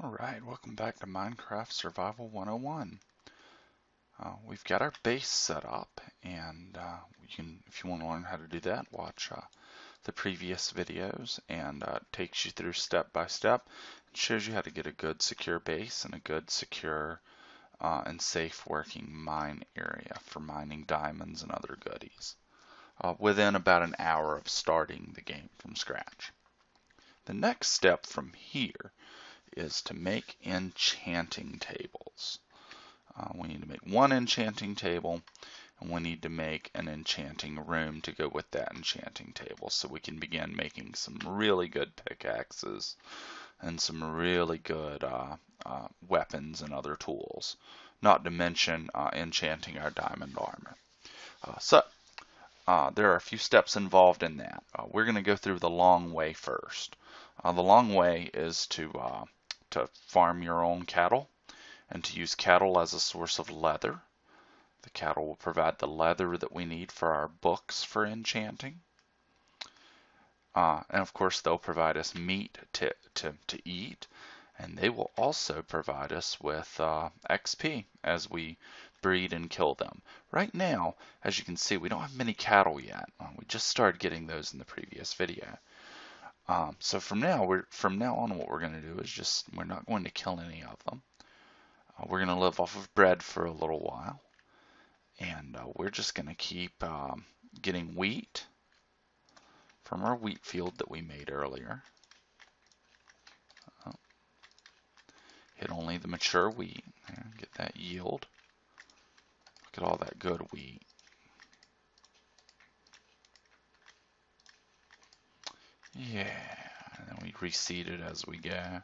Alright, welcome back to Minecraft Survival 101. We've got our base set up, and if you want to learn how to do that, watch the previous videos, and it takes you through step by step. It shows you how to get a good secure base and a good secure and safe working mine area for mining diamonds and other goodies within about an hour of starting the game from scratch. The next step from here is to make enchanting tables. We need to make one enchanting table, and we need to make an enchanting room to go with that enchanting table so we can begin making some really good pickaxes and some really good weapons and other tools, not to mention enchanting our diamond armor. There are a few steps involved in that. We're going to go through the long way first. The long way is to farm your own cattle and to use cattle as a source of leather. The cattle will provide the leather that we need for our books for enchanting. And of course, they'll provide us meat to eat, and they will also provide us with XP as we breed and kill them. Right now, as you can see, we don't have many cattle yet. We just started getting those in the previous video. So from now on, what we're going to do is we're not going to kill any of them. We're going to live off of bread for a little while, and we're just going to keep getting wheat from our wheat field that we made earlier. Hit only the mature wheat. There, get that yield. Look at all that good wheat. Yeah, and then we reseed it as we go.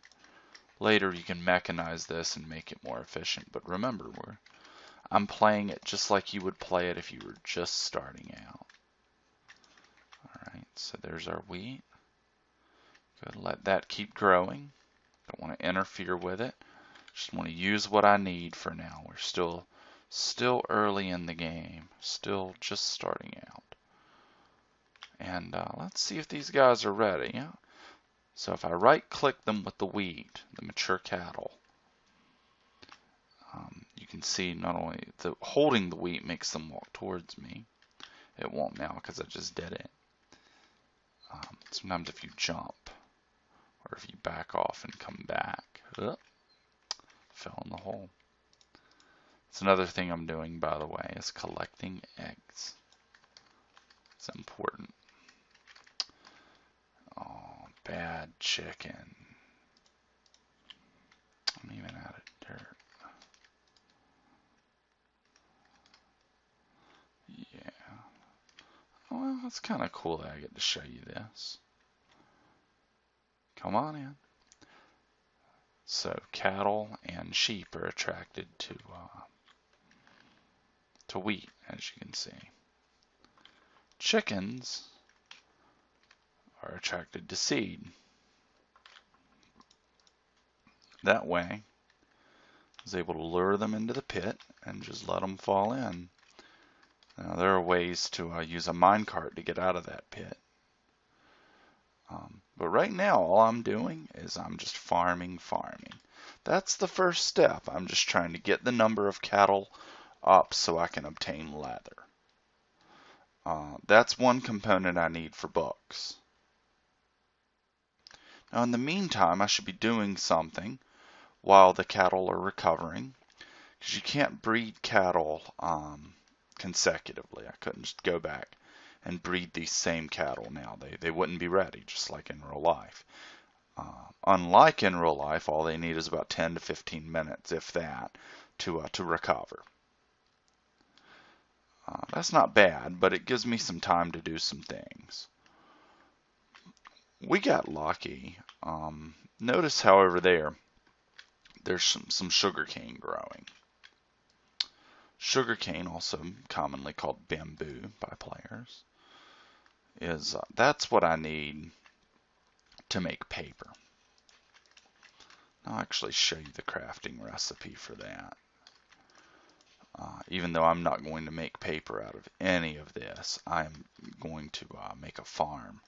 Later you can mechanize this and make it more efficient, but remember, I'm playing it just like you would play it if you were just starting out. Alright, so there's our wheat. Good, let that keep growing. Don't want to interfere with it. Just want to use what I need for now. We're still early in the game, still just starting out. And let's see if these guys are ready. So if I right-click them with the wheat, the mature cattle, you can see not only holding the wheat makes them walk towards me. It won't now because I just did it. Sometimes if you jump, or if you back off and come back, fell in the hole. It's another thing I'm doing, by the way, is collecting eggs. It's important. Oh, bad chicken. I'm even out of dirt. Yeah. Well, it's kind of cool that I get to show you this. Come on in. So cattle and sheep are attracted to wheat, as you can see. Chickens are attracted to seed. That way, I was able to lure them into the pit and just let them fall in. Now, there are ways to use a minecart to get out of that pit. But right now, all I'm doing is I'm just farming. That's the first step. I'm just trying to get the number of cattle up so I can obtain leather. That's one component I need for books. Now, in the meantime, I should be doing something while the cattle are recovering, because you can't breed cattle consecutively. I couldn't just go back and breed these same cattle now. They wouldn't be ready, just like in real life. Unlike in real life, all they need is about 10 to 15 minutes, if that, to recover. That's not bad, but it gives me some time to do some things. We got lucky. Notice, however, there's some sugarcane growing. Sugarcane, also commonly called bamboo by players, that's what I need to make paper. I'll actually show you the crafting recipe for that. Even though I'm not going to make paper out of any of this, I'm going to make a farm.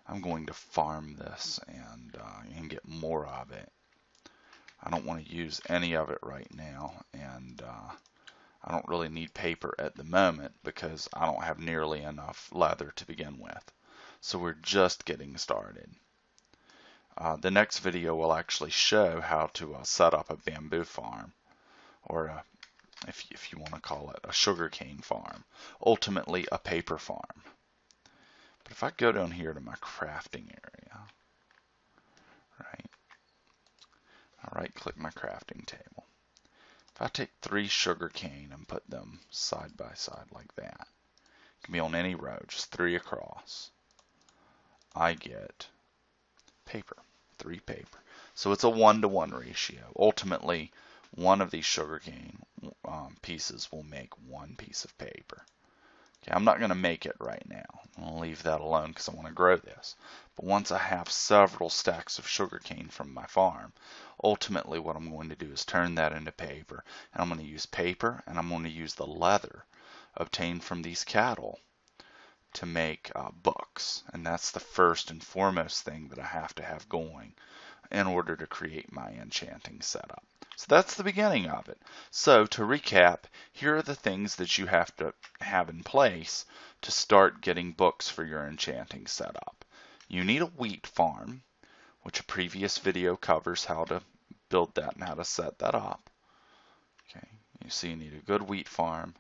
I'm going to farm this and get more of it. I don't want to use any of it right now, and I don't really need paper at the moment because I don't have nearly enough leather to begin with. So we're just getting started. The next video will actually show how to set up a bamboo farm, or if you want to call it a sugarcane farm, ultimately a paper farm. But if I go down here to my crafting area, right, I right click my crafting table. If I take 3 sugarcane and put them side by side like that, it can be on any row, just 3 across, I get paper, 3 paper. So it's a 1-to-1 ratio. Ultimately, one of these sugarcane pieces will make 1 piece of paper. Okay, I'm not going to make it right now. I'm going to leave that alone because I want to grow this. But once I have several stacks of sugarcane from my farm, ultimately what I'm going to do is turn that into paper. And I'm going to use paper, and I'm going to use the leather obtained from these cattle to make books. And that's the first and foremost thing that I have to have going in order to create my enchanting setup. So that's the beginning of it. So to recap, here are the things that you have to have in place to start getting books for your enchanting setup. You need a wheat farm, which a previous video covers how to build that and how to set that up. Okay, you see you need a good wheat farm.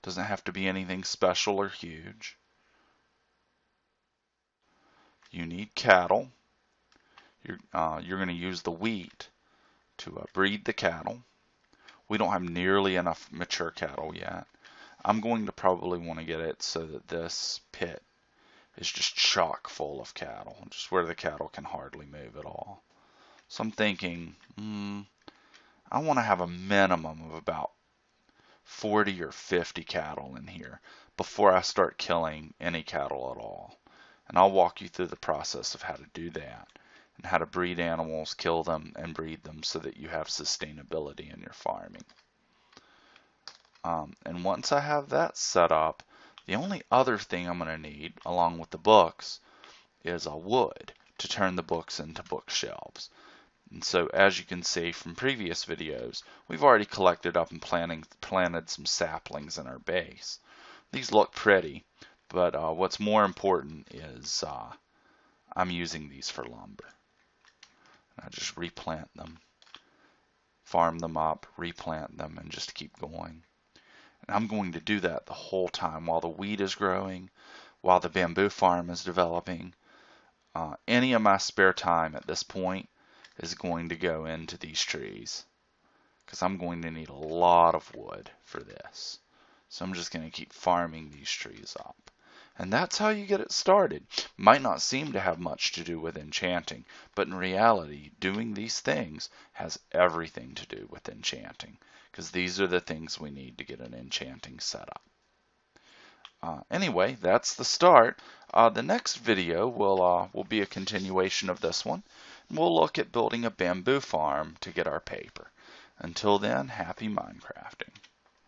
Doesn't have to be anything special or huge. You need cattle. You're going to use the wheat to breed the cattle. We don't have nearly enough mature cattle yet. I'm going to probably want to get it so that this pit is just chock full of cattle, just where the cattle can hardly move at all. So I'm thinking, I want to have a minimum of about 40 or 50 cattle in here before I start killing any cattle at all. And I'll walk you through the process of how to do that and how to breed animals, kill them, and breed them so that you have sustainability in your farming. And once I have that set up, the only other thing I'm going to need, along with the books, is a wood to turn the books into bookshelves. And so, as you can see from previous videos, we've already collected up and planted some saplings in our base. These look pretty, but what's more important is I'm using these for lumber. I just replant them, farm them up, replant them, and just keep going. And I'm going to do that the whole time while the wheat is growing, while the bamboo farm is developing. Any of my spare time at this point is going to go into these trees because I'm going to need a lot of wood for this. So I'm just going to keep farming these trees up. And that's how you get it started. Might not seem to have much to do with enchanting, but in reality, doing these things has everything to do with enchanting, because these are the things we need to get an enchanting setup. Anyway, that's the start. The next video will be a continuation of this one. And we'll look at building a bamboo farm to get our paper. Until then, happy Minecrafting.